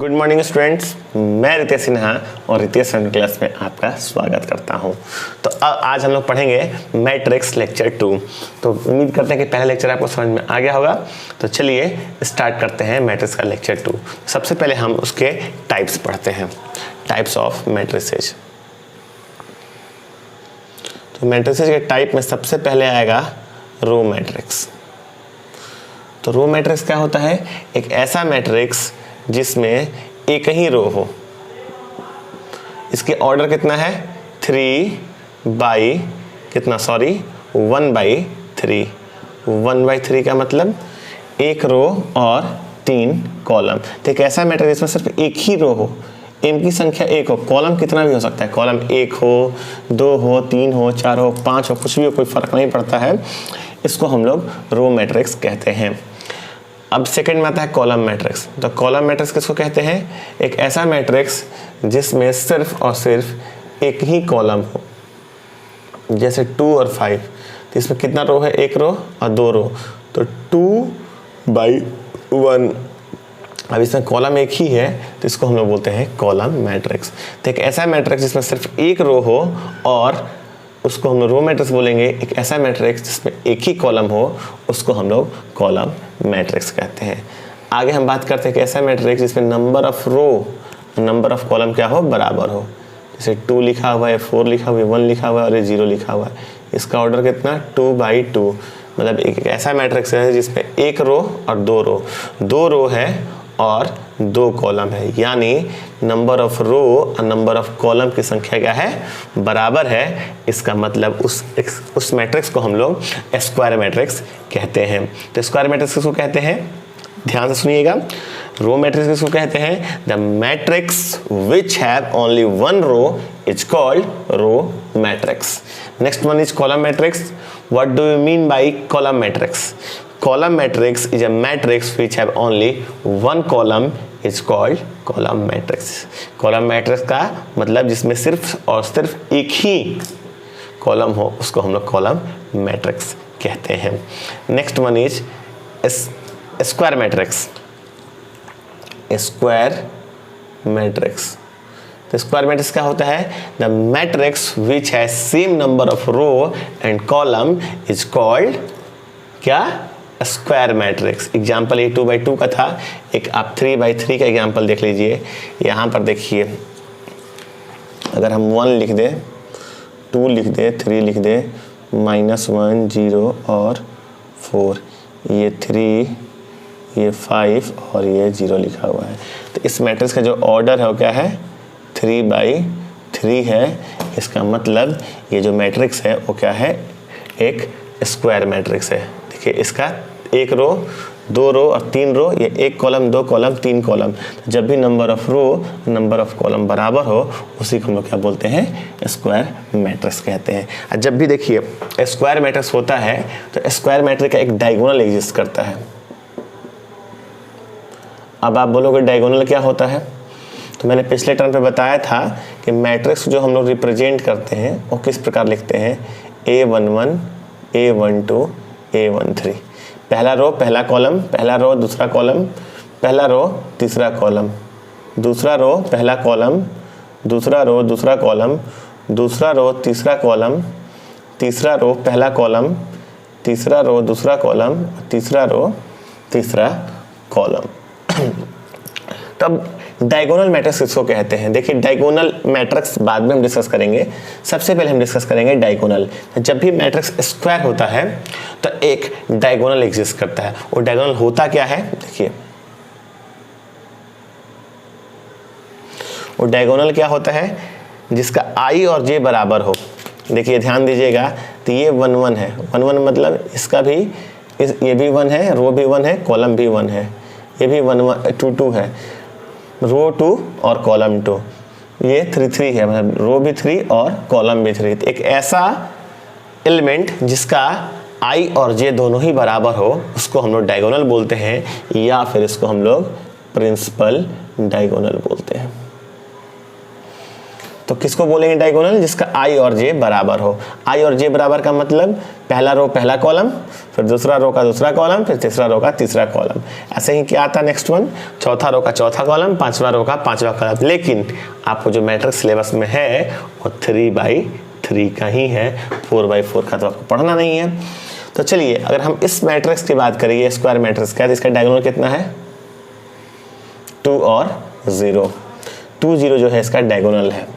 Good morning students, मैं रितेश सिन्हा और Ritesh class में आपका स्वागत करता हूं। तो आज हम लोग पढ़ेंगे मैट्रिक्स लेक्चर 2। तो उम्मीद करते हैं कि पहला लेक्चर आपको समझ में आ गया होगा। तो चलिए स्टार्ट करते हैं मैट्रिक्स का लेक्चर 2। सबसे पहले हम उसके टाइप्स पढ़ते हैं, टाइप्स ऑफ मैट्रिसेज। तो मैट्रिसेज के टाइप में सबसे पहले आएगा रो मैट्रिक्स। तो रो मैट्रिक्स क्या होता है? एक ऐसा मैट्रिक्स जिसमें एक ही रो हो। इसके ऑर्डर कितना है? 1/3। 1/3 का मतलब एक रो और 3 कॉलम। तो एक ऐसा मैट्रिक्स जिसमें सिर्फ एक ही रो हो, एम की संख्या एक हो, कॉलम कितना भी हो सकता है, कॉलम 1 हो, 2 हो, 3 हो, 4 हो, 5 हो, कुछ भी हो, कोई फर्क नहीं पड़ता है। इसको हम लोग रो मैट्रिक्स कहते हैं। अब सेकंड में आता है कॉलम मैट्रिक्स। तो कॉलम मैट्रिक्स किसको कहते हैं? एक ऐसा मैट्रिक्स जिसमें सिर्फ और सिर्फ एक ही कॉलम हो, जैसे 2 और 5। तो इसमें कितना रो है? एक रो और 2 रो, तो 2/1। अब इसमें कॉलम एक ही है तो इसको हम लोग बोलते हैं कॉलम मैट्रिक्स। तो एक ऐसा मैट्रिक्स जिसमें सिर्फ एक रो हो और उसको हम लोग रो मैट्रिक्स बोलेंगे। एक ऐसा मैट्रिक्स जिसमें एक ही कॉलम हो उसको हम लोग कॉलम मैट्रिक्स कहते हैं। आगे हम बात करते हैं कि ऐसा मैट्रिक्स जिसमें number of row, number of column क्या हो? बराबर हो। जैसे 2 लिखा हुआ है, 4 लिखा हुआ है, 1 लिखा हुआ है और ये 0 लिखा हुआ है। इसका ऑर्डर कितना? 2/2। मतलब एक ऐसा मैट्रिक्स है जिसमें एक रो और 2 रो, 2 रो है और 2 कॉलम है, यानी नंबर ऑफ रो और नंबर ऑफ कॉलम की संख्या क्या है? बराबर है। इसका मतलब उस मैट्रिक्स को हम लोग स्क्वायर मैट्रिक्स कहते हैं। तो स्क्वायर मैट्रिक्स किसको कहते हैं? ध्यान से सुनिएगा। रो मैट्रिक्स किसको कहते हैं? The matrix which have only one row is called row matrix. Next one is column matrix. What do you mean by column matrix? Column matrix is a matrix which have only one column is called column matrix. Column matrix का मतलब जिसमें सिर्फ और सिर्फ एक ही column हो उसको हम लोग कॉलम मैट्रिक्स कहते हैं। Next one is square matrix. Square matrix, तो स्क्वायर मैट्रिक्स क्या होता है? The matrix which has same number of row and column is called क्या? Square matrix. एग्जाम्पल ये 2/2 का था। एक आप 3/3 का एग्जाम्पल देख लीजिए। यहाँ पर देखिए, अगर हम 1 लिख दे, 2 लिख दे, 3 लिख दे, -1, 0 और 4, ये 3, ये 5 और ये 0 लिखा हुआ है। तो इस मैट्रिक्स का जो ऑर्डर है वो क्या है? 3/3 है। इसका मतलब ये जो मैट्रिक्स है वो क्या है? एक स्क्वायर मैट्रिक्स है। देखिए, इसका एक रो, 2 रो और 3 रो, ये एक कॉलम, 2 कॉलम, 3 कॉलम। जब भी number of row number of column बराबर हो उसी को हम लोग क्या बोलते हैं? स्क्वायर मैट्रिक्स कहते हैं। और जब भी देखिए स्क्वायर मैट्रिक्स होता है तो स्क्वायर मैट्रिक्स का एक डायगोनल एग्जिस्ट करता है। अब आप बोलोगे डायगोनल क्या होता है? तो मैंने पिछले टर्म पे बताया था कि मैट्रिक्स जो हम लोग रिप्रेजेंट करते हैं वो किस प्रकार लिखते हैं? A11, A12, A13। पहला रो पहला कॉलम, पहला रो दूसरा कॉलम, पहला रो तीसरा कॉलम, दूसरा रो पहला कॉलम, दूसरा रो दूसरा कॉलम, दूसरा रो तीसरा कॉलम, तीसरा रो पहला कॉलम, तीसरा रो दूसरा कॉलम, तीसरा रो तीसरा कॉलम। तब डायगोनल मैट्रिक्स किसको कहते हैं? देखिए, डायगोनल मैट्रिक्स बाद में हम डिस्कस करेंगे। सबसे पहले हम डिस्कस करेंगे डायगोनल। जब भी मैट्रिक्स स्क्वायर होता है तो एक डायगोनल एग्जिस्ट करता है। वो डायगोनल होता क्या है? देखिए, वो डायगोनल क्या होता है? जिसका i और j बराबर हो। देखिए ध्यान दीजिएगा, तो ये 1 1 है। 1 1 मतलब इसका भी ये भी 1 है, रो भी 1 है, कॉलम भी 1 है। ये भी 1 1 2 2 है, रो 2 और कॉलम 2। ये 3 3 है, मतलब रो भी 3 और कॉलम भी 3। एक ऐसा एलिमेंट जिसका i और j दोनों ही बराबर हो उसको हम लोग डायगोनल बोलते हैं, या फिर इसको हम लोग प्रिंसिपल डायगोनल बोलते हैं। तो किसको बोलेंगे डायगोनल? जिसका आई और जे बराबर हो। आई और जे बराबर का मतलब पहला रो पहला कॉलम, फिर दूसरा रो का दूसरा कॉलम, फिर तीसरा रो का तीसरा कॉलम। ऐसे ही क्या आता है नेक्स्ट वन, चौथा रो का चौथा कॉलम, पांचवा रो का पांचवा कॉलम। लेकिन आपको जो मैट्रिक्स सिलेबस में है वो 3x3 का ही है, 4x4 का तो आपको पढ़ना नहीं है। तो चलिए अगर हम इस मैट्रिक्स की बात करें, ये स्क्वायर मैट्रिक्स का है, तो इसका डायगोनल कितना है? 2 और 0। 2 0 जो है इसका डायगोनल है।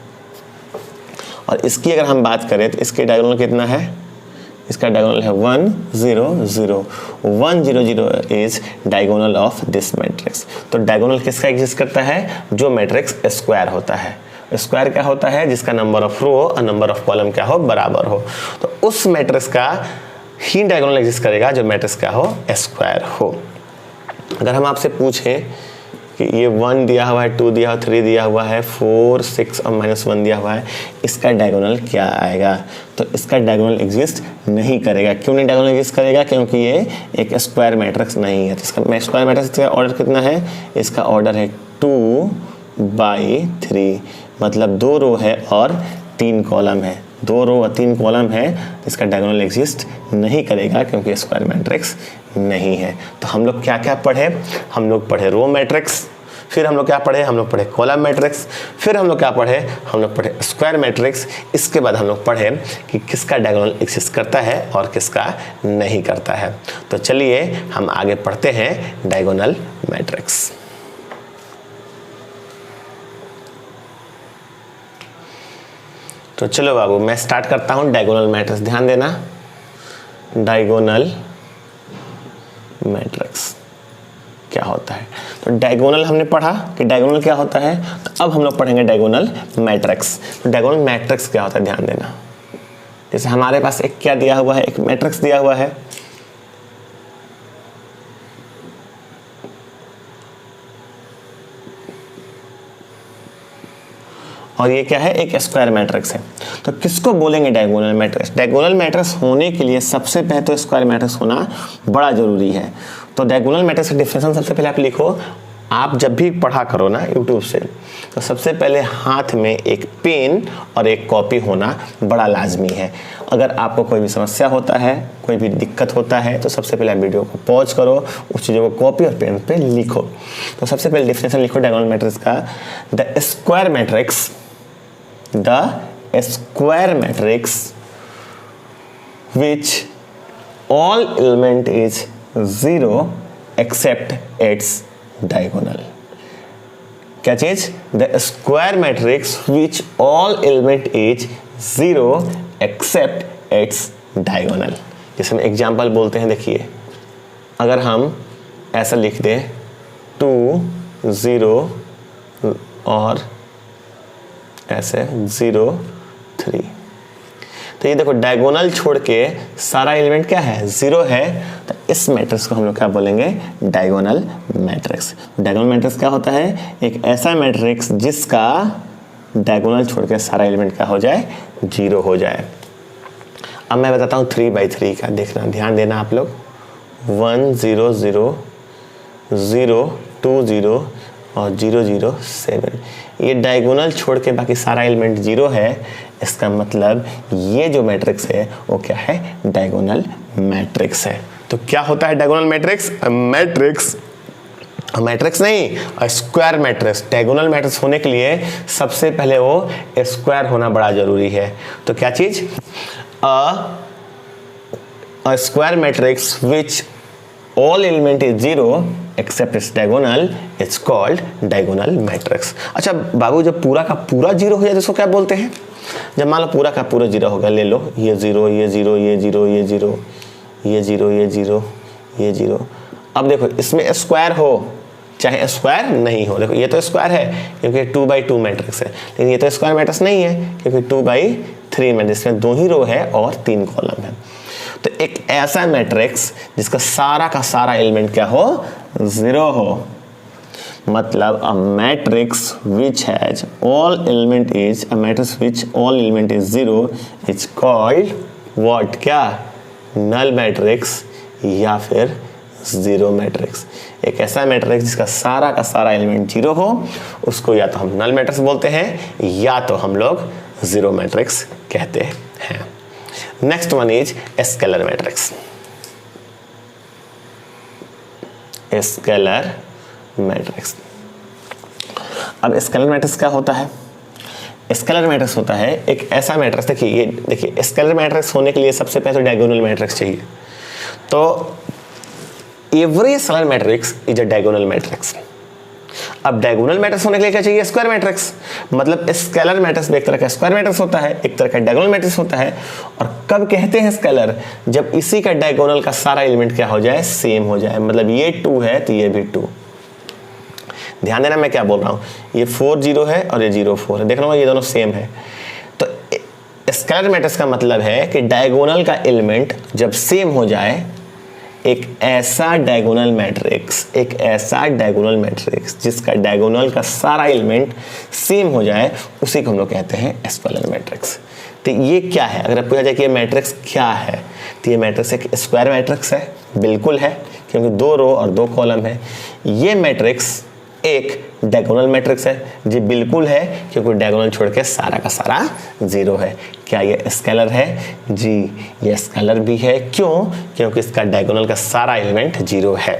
और इसकी अगर हम बात करें तो इसके डायगोनल कितना है? इसका डायगोनल है 1 0 0। 1 0 0 is diagonal of this matrix. तो डायगोनल किसका एग्जिस्ट करता है? जो मैट्रिक्स स्क्वायर होता है। स्क्वायर क्या होता है? जिसका नंबर ऑफ रो और नंबर ऑफ कॉलम क्या हो? बराबर हो। तो उस मैट्रिक्स का ही डायगोनल एग्जिस्ट करेगा जो मैट्रिक्स क्या हो? स्क्वायर हो। अगर हम आपसे पूछें कि ये 1 दिया हुआ है, 2 दिया हुआ, 3 दिया हुआ है, 4 6 और -1 दिया हुआ है, इसका डायगोनल क्या आएगा? तो इसका डायगोनल एग्जिस्ट नहीं करेगा। क्यों नहीं डायगोनल एग्जिस्ट करेगा? क्योंकि ये एक स्क्वायर मैट्रिक्स नहीं है। तो इसका स्क्वायर मैट्रिक्स का ऑर्डर कितना है? इसका ऑर्डर है 2/3, मतलब 2 रो है और 3 कॉलम है। 2 रो और 3 कॉलम है, इसका डायगोनल एग्जिस्ट नहीं करेगा क्योंकि स्क्वायर मैट्रिक्स नहीं है। तो हम लोग क्या क्या पढ़े? हम लोग पढ़े रो मैट्रिक्स, फिर हम लोग क्या पढ़े? हम लोग पढ़े कॉलम मैट्रिक्स, फिर हम लोग क्या पढ़े? हम लोग पढ़े स्क्वायर मैट्रिक्स। इसके बाद हम लोग पढ़े कि किसका डायगोनल एग्जिस्ट करता है और किसका नहीं करता है। तो चलिए हम आगे पढ़ते हैं डायगोनल मैट्रिक्स। तो चलो बाबू मैं स्टार्ट करता हूं डायगोनल मैट्रिक्स। ध्यान देना, डायगोनल मैट्रिक्स क्या होता है? तो डायगोनल हमने पढ़ा कि डायगोनल क्या होता है। तो अब हम लोग पढ़ेंगे डायगोनल मैट्रिक्स। तो डायगोनल मैट्रिक्स क्या होता है? ध्यान देना, जैसे हमारे पास एक क्या दिया हुआ है? एक मैट्रिक्स दिया हुआ है। और ये क्या है? एक स्क्वायर मैट्रिक्स है। तो किसको बोलेंगे डायगोनल मैट्रिक्स? डायगोनल मैट्रिक्स होने के लिए सबसे पहले तो स्क्वायर मैट्रिक्स होना बड़ा जरूरी है। तो डायगोनल मैट्रिक्स का डिफिनेशन सबसे पहले आप लिखो। आप जब भी पढ़ा करो ना यूट्यूब से, तो सबसे पहले हाथ में एक पेन और एक कॉपी होना बड़ा लाजमी है। अगर आपको कोई भी समस्या होता है, कोई भी दिक्कत होता है, तो सबसे पहले वीडियो को पॉज करो, उस चीज़ों को कॉपी और पेन पे लिखो। तो सबसे पहले डिफिनेशन लिखो डायगोनल मैट्रिक्स का। The square matrix, the square matrix which all element is 0 except its diagonal। क्या चीज? the square matrix which all element is 0 except its diagonal। जैसे हम एग्जाम्पल बोलते हैं, देखिए अगर हम ऐसा लिख दें 2 0 और ऐसे 0 3, तो ये देखो डायगोनल छोड़ के सारा एलिमेंट क्या है? 0 है। तो इस मैट्रिक्स को हम लोग क्या बोलेंगे? Diagonal matrix. डायगोनल मैट्रिक्स क्या होता है? एक ऐसा मैट्रिक्स जिसका डायगोनल छोड़ के सारा एलिमेंट क्या हो जाए? 0 हो जाए। अब मैं बताता हूँ 3/3 का। देखना, ध्यान देना आप लोग। 1 0 0 0 2 0 और 0 0 7, ये डायगोनल छोड़ के बाकी सारा एलिमेंट 0 है। इसका मतलब ये जो मैट्रिक्स है वो क्या है? डायगोनल मैट्रिक्स है। तो क्या होता है डायगोनल मैट्रिक्स? मैट्रिक्स नहीं, स्क्वायर मैट्रिक्स। डायगोनल मैट्रिक्स होने के लिए सबसे पहले वो स्क्वायर होना बड़ा जरूरी है। तो क्या चीज? A square matrix which all element is 0 except its diagonal is called diagonal matrix। अच्छा बाबू, जब पूरा का पूरा 0 हो जाए तो इसको क्या बोलते हैं? जब मान लो पूरा का पूरा 0 हो गया, ले लो ये 0 ये 0 ये 0 ये 0 ये 0 ये 0 ये 0। अब देखो इसमें स्क्वायर हो चाहे स्क्वायर नहीं हो, देखो ये तो स्क्वायर है क्योंकि 2/2 मैट्रिक्स है, लेकिन ये तो स्क्वायर मैट्रिक्स नहीं है क्योंकि 2/3 मैट्रिक्स में 2 ही रो है और 3 कॉलम है। तो एक ऐसा मैट्रिक्स जिसका सारा का सारा एलिमेंट क्या हो? 0 हो। मतलब a matrix which has all element is a matrix which all element is 0 is called what? क्या? null matrix या फिर जीरो मैट्रिक्स। एक ऐसा मैट्रिक्स जिसका सारा का सारा एलिमेंट जीरो हो, उसको या तो हम नल मैट्रिक्स बोलते हैं या तो हम लोग जीरो मैट्रिक्स कहते हैं। Next one is scalar matrix. Scalar matrix. अब स्केलर मैट्रिक्स क्या होता है? स्केलर मैट्रिक्स होता है एक ऐसा मैट्रिक्स, देखिए स्केलर मैट्रिक्स होने के लिए सबसे पहले तो डायगोनल मैट्रिक्स चाहिए। तो every scalar matrix is a diagonal matrix. अब डायगोनल मैट्रिक्स होने के लिए क्या चाहिए? Square matrix. मतलब स्केलर मैट्रिक्स एक तरह का स्क्वायर मैट्रिक्स होता है, एक तरह का डायगोनल मैट्रिक्स होता है। और कब कहते हैं स्केलर? जब इसी का डायगोनल का सारा एलिमेंट क्या हो जाए? सेम हो जाए। मतलब ये 2 है तो ये भी 2। ध्यान देना मैं क्या बोल रहा हूँ, ये 4 0 है और ये 0 4 है, देख रहा हूँ ये दोनों सेम है। तो स्केलर मैट्रिक्स का मतलब है कि डायगोनल का एलिमेंट जब सेम हो जाए, एक ऐसा डायगोनल मैट्रिक्स जिसका डायगोनल का सारा एलिमेंट सेम हो जाए, उसी को हम लोग कहते हैं स्केलर मैट्रिक्स। तो ये क्या है? अगर पूछा जाए कि ये मैट्रिक्स क्या है, तो ये मैट्रिक्स एक स्क्वायर मैट्रिक्स है। बिल्कुल है, क्योंकि 2 रो और 2 कॉलम है। ये मैट्रिक्स एक डायगोनल मैट्रिक्स है। जी बिल्कुल है, क्योंकि डायगोनल छोड़ के सारा का सारा 0 है। क्या ये स्केलर है? जी ये स्केलर भी है। क्यों? क्योंकि इसका डायगोनल का सारा एलिमेंट 0 है।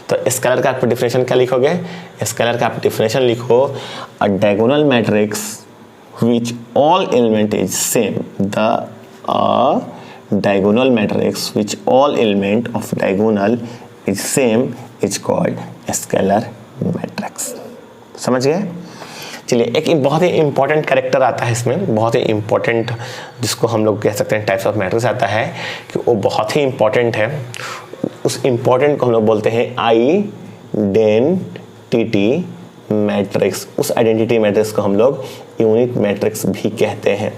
तो स्केलर का आप डेफिनेशन क्या लिखोगे? स्केलर का आप डेफिनेशन लिखो, अ diagonal matrix which all element is same, the diagonal matrix which all element of diagonal is same is called scalar matrix। समझ गए? चलिए एक बहुत ही इंपॉर्टेंट कैरेक्टर आता है इसमें, बहुत ही इंपॉर्टेंट, जिसको हम लोग कह सकते हैं टाइप्स ऑफ मैट्रिक्स आता है, कि वो बहुत ही इंपॉर्टेंट है। उस इंपॉर्टेंट को हम लोग बोलते हैं आइडेंटिटी मैट्रिक्स। उस आइडेंटिटी मैट्रिक्स को हम लोग यूनिट मैट्रिक्स भी कहते हैं।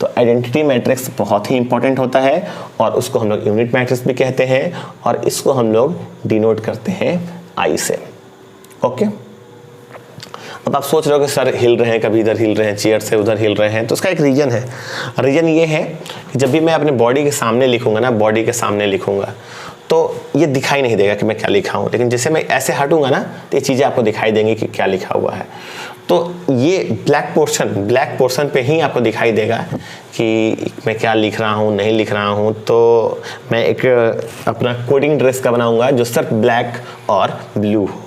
तो आइडेंटिटी मैट्रिक्स बहुत ही इंपॉर्टेंट होता है और उसको हम लोग यूनिट मैट्रिक्स भी कहते हैं, और इसको हम लोग डिनोट करते हैं आई से। ओके, अब आप सोच रहे हो कि सर हिल रहे हैं, कभी इधर हिल रहे हैं, चेयर से उधर हिल रहे हैं, तो उसका एक रीजन है। रीजन ये है कि जब भी मैं अपने बॉडी के सामने लिखूंगा ना, बॉडी के सामने लिखूंगा, तो ये दिखाई नहीं देगा कि मैं क्या लिखा हूँ, लेकिन जैसे मैं ऐसे हटूंगा ना, तो ये चीज़ें आपको दिखाई देंगी कि क्या लिखा हुआ है। तो ये ब्लैक पोर्शन पे ही आपको दिखाई देगा कि मैं क्या लिख रहा हूँ, नहीं लिख रहा हूँ। तो मैं एक अपना कोडिंग ड्रेस का बनाऊंगा जो सिर्फ ब्लैक और ब्लू हो।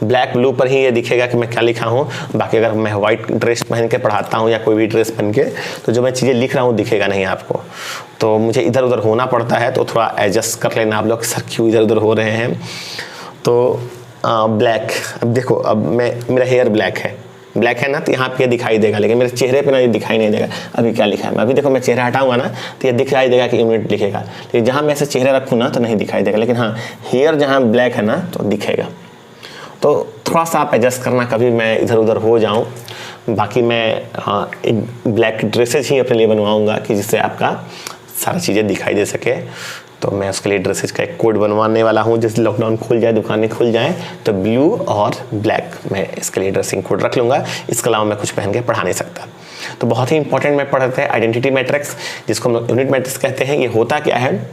ब्लैक ब्लू पर ही ये दिखेगा कि मैं क्या लिखा हूँ। बाकी अगर मैं वाइट ड्रेस पहन के पढ़ाता हूँ या कोई भी ड्रेस पहन के, तो जो मैं चीज़ें लिख रहा हूँ दिखेगा नहीं आपको। तो मुझे इधर उधर होना पड़ता है, तो थोड़ा एडजस्ट कर लेना आप लोग, सर क्यों इधर उधर हो रहे हैं। तो ब्लैक, अब देखो, अब मेरा हेयर ब्लैक है ना, तो यहाँ पे ये दिखाई देगा, लेकिन मेरे चेहरे पे ना ये दिखाई नहीं देगा अभी क्या लिखा है। अभी देखो मैं चेहरा हटाऊंगा ना, तो ये दिखाई देगा कि यूनिट लिखेगा, लेकिन जहाँ मैं ऐसे चेहरा रखूँ ना तो नहीं दिखाई देगा। लेकिन हाँ, हेयर जहाँ ब्लैक है ना तो दिखेगा। तो थोड़ा सा आप एडजस्ट करना, कभी मैं इधर उधर हो जाऊँ। बाकी मैं एक ब्लैक ड्रेसेज ही अपने लिए बनवाऊँगा कि जिससे आपका सारी चीज़ें दिखाई दे सके। तो मैं उसके लिए ड्रेसेज का एक कोड बनवाने वाला हूँ। जैसे लॉकडाउन खुल जाए, दुकानें खुल जाएँ, तो ब्लू और ब्लैक मैं इसके लिए ड्रेसिंग कोड रख लूँगा। इसके अलावा मैं कुछ पहन के पढ़ा नहीं सकता। तो बहुत ही इंपॉर्टेंट में पढ़ते हैं आइडेंटिटी मैट्रिक्स, जिसको हम लोग यूनिट मैट्रिक्स कहते हैं। ये होता क्या है?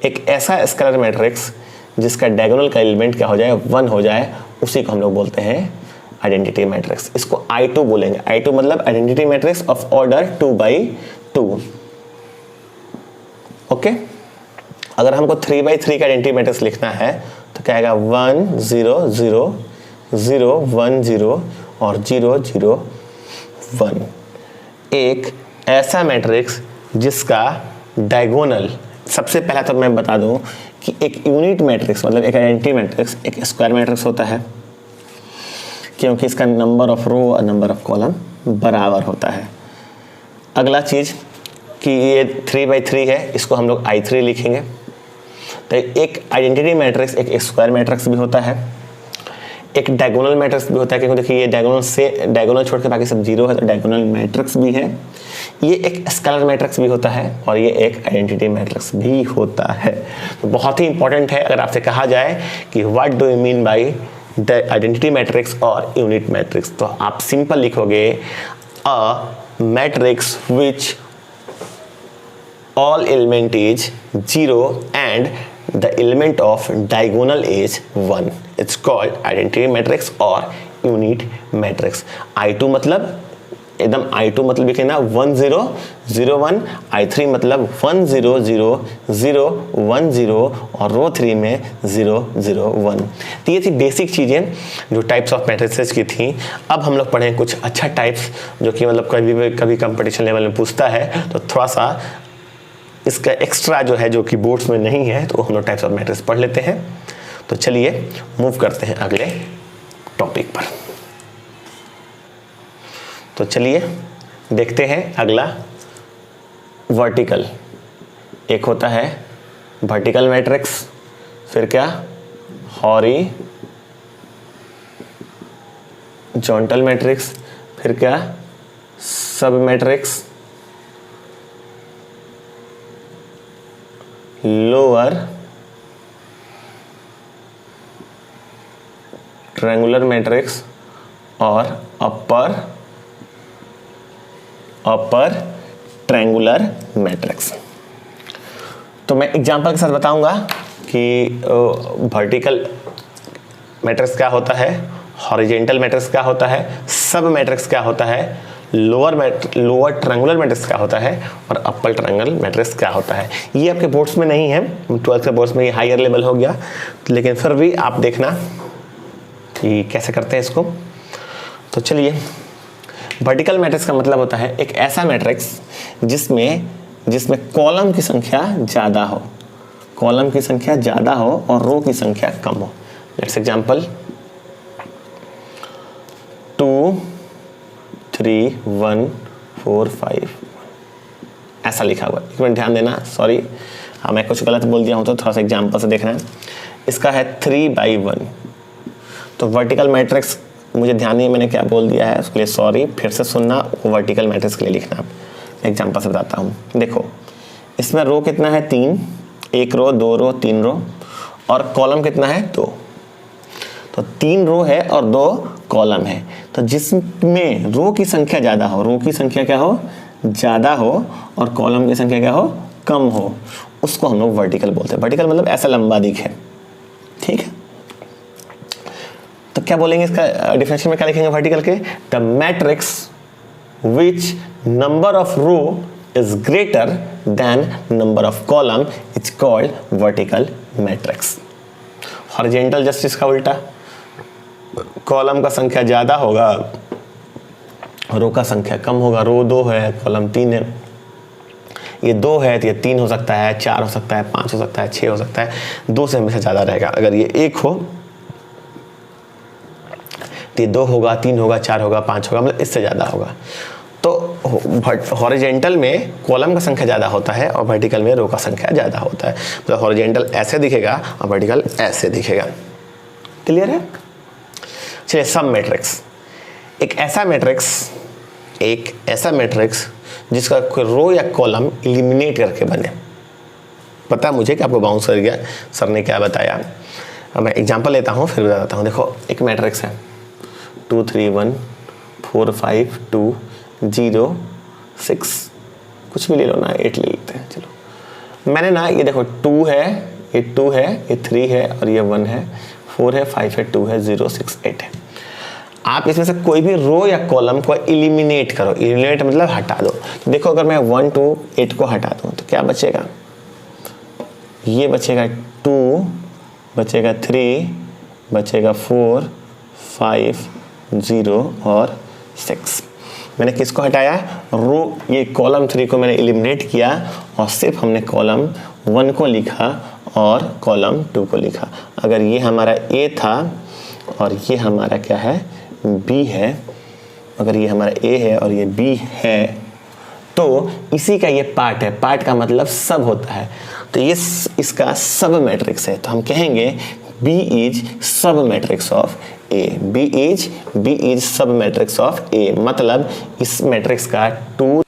एक ऐसा स्केलर मैट्रिक्स जिसका डायगोनल का एलिमेंट क्या हो जाए? 1 हो जाए, उसी को हम लोग बोलते हैं आइडेंटिटी मैट्रिक्स। इसको I2 बोलेंगे। I2 मतलब identity matrix of order 2×2। Okay, अगर हमको 3×3 का आइडेंटिटी मैट्रिक्स लिखना है तो क्या आएगा? 1 0 0 0 1 0 और 0 0 1। एक ऐसा मैट्रिक्स जिसका डायगोनल, सबसे पहला तो मैं बता दूं कि एक यूनिट मैट्रिक्स मतलब एक आइडेंटिटी मैट्रिक्स एक स्क्वायर मैट्रिक्स होता है, क्योंकि इसका नंबर ऑफ रो और नंबर ऑफ कॉलम बराबर होता है। अगला चीज़ कि ये 3×3 है, इसको हम लोग I3 लिखेंगे। तो एक आइडेंटिटी मैट्रिक्स एक स्क्वायर मैट्रिक्स भी होता है, एक डायगोनल मैट्रिक्स भी होता है, क्योंकि देखिए ये डायगोनल छोड़ के बाकी सब 0 है, तो डायगोनल मैट्रिक्स भी है। ये एक स्केलर मैट्रिक्स भी होता है और ये एक आइडेंटिटी मैट्रिक्स भी होता है। तो बहुत ही इंपॉर्टेंट है। अगर आपसे कहा जाए कि what do you mean bye identity matrix और यूनिट मैट्रिक्स, तो आप सिंपल लिखोगे a matrix which all element is 0 and the element of diagonal is 1. It's called identity matrix और यूनिट मैट्रिक्स. I2 मतलब एकदम I2 मतलब लिखे ना 1 0 0 1, I3 मतलब 1 0 0 0 1 0 और रो 3 में 0 0 1. तो ये थी बेसिक चीज़ें जो टाइप्स ऑफ मैट्रिसेस की थी. अब हम लोग पढ़ें कुछ अच्छा टाइप्स जो कि मतलब कभी कंपटीशन लेवल में पूछता है, तो थोड़ा सा इसका एक्स्ट्रा जो है जो कि बोर्ड्स में नहीं है, तो हम लोग टाइप्स ऑफ मैट्रिक्स पढ़ लेते हैं. तो चलिए मूव करते हैं अगले टॉपिक पर. तो चलिए देखते हैं अगला वर्टिकल. एक होता है वर्टिकल मैट्रिक्स, फिर क्या हॉरिजॉन्टल मैट्रिक्स, फिर क्या सब मैट्रिक्स, लोअर ट्रायंगुलर मैट्रिक्स और अपर ट्रायंगुलर मैट्रिक्स. तो मैं एग्जांपल के साथ बताऊंगा कि वर्टिकल मैट्रिक्स क्या होता है, हॉरिजॉन्टल मैट्रिक्स क्या होता है, सब मैट्रिक्स क्या होता है, लोअर ट्रायंगुलर मैट्रिक्स क्या होता है और अपर ट्रायंगुलर मैट्रिक्स क्या होता है. ये आपके बोर्ड्स में नहीं है, 12th के बोर्ड्स में ये हायर लेवल हो गया, लेकिन फिर भी आप देखना कि कैसे करते हैं इसको. तो चलिए, वर्टिकल मैट्रिक्स का मतलब होता है एक ऐसा मैट्रिक्स जिसमें कॉलम की संख्या ज़्यादा हो, कॉलम की संख्या ज़्यादा हो और रो की संख्या कम हो. लेट्स एग्जांपल 2 3 1 4 5 ऐसा लिखा हुआ. एक मिनट ध्यान देना, सॉरी मैं कुछ गलत बोल दिया हूँ तो थोड़ा सा एग्जांपल से देखना है. इसका है 3/1. तो वर्टिकल मैट्रिक्स मुझे ध्यान नहीं है मैंने क्या बोल दिया है, उसके लिए सॉरी. फिर से सुनना, वर्टिकल मैट्रिक्स के लिए लिखना. एग्जांपल से बताता हूँ. देखो इसमें रो कितना है 3, 1 रो 2 रो 3 रो, और कॉलम कितना है 2. तो 3 रो है और 2 कॉलम है. तो जिसमें रो की संख्या ज़्यादा हो, रो की संख्या क्या हो ज़्यादा हो और कॉलम की संख्या क्या हो कम हो, उसको हम लोग वर्टिकल बोलते हैं. वर्टिकल मतलब ऐसा लंबा दिखे, ठीक है. तो क्या बोलेंगे इसका डिफिनेशन में क्या लिखेंगे वर्टिकल के, the matrix which number of row is greater than number of column is called vertical matrix. Horizontal just इसका उल्टा, कॉलम का संख्या ज़्यादा होगा, रो का संख्या कम होगा. रो 2 है, कॉलम 3 है. ये 2 है तो ये 3 हो सकता है, 4 हो सकता है, 5 हो सकता है, 6 हो सकता है. 2 से हमेशा ज़्यादा रहेगा. अगर ये 1 हो तो ये 2 होगा, 3 होगा, 4 होगा, 5 होगा, मतलब इससे ज़्यादा होगा. तो हॉरिजॉन्टल में कॉलम का संख्या ज़्यादा होता है और वर्टिकल में रो का संख्या ज़्यादा होता है. मतलब हॉरिजॉन्टल ऐसे दिखेगा और वर्टिकल ऐसे दिखेगा. क्लियर है. चलिए, सब मैट्रिक्स. एक ऐसा मैट्रिक्स जिसका कोई रो या कॉलम एलिमिनेट करके बने. पता है मुझे कि आपको बाउंस कर गया, सर ने क्या बताया. अब मैं एग्जांपल लेता हूँ फिर बताता हूँ. देखो एक मैट्रिक्स है 2 3 1 4 5 2 0 6, कुछ भी ले लो ना, 8 ले लेते हैं. चलो मैंने ना ये देखो 2 है, ये 2 है, ये 3 है और ये 1 है, 4 है, 5 है, 2 है, 0 6 8 है. आप इसमें से कोई भी रो या कॉलम को एलिमिनेट करो. एलिमिनेट मतलब हटा दो. तो देखो अगर मैं 1 2 8 को हटा दूँ तो क्या बचेगा, ये बचेगा 2, बचेगा 3, बचेगा 4 5 0 और 6. मैंने किसको हटाया, रो, ये कॉलम 3 को मैंने एलिमिनेट किया और सिर्फ हमने कॉलम 1 को लिखा और कॉलम 2 को लिखा. अगर ये हमारा A था और ये हमारा क्या है B है, अगर ये हमारा A है और ये B है तो इसी का ये पार्ट है. पार्ट का मतलब सब होता है. तो ये इसका सब मैट्रिक्स है. तो हम कहेंगे B इज सब matrix of A. B is सब मैट्रिक्स ऑफ A. मतलब इस मैट्रिक्स का 2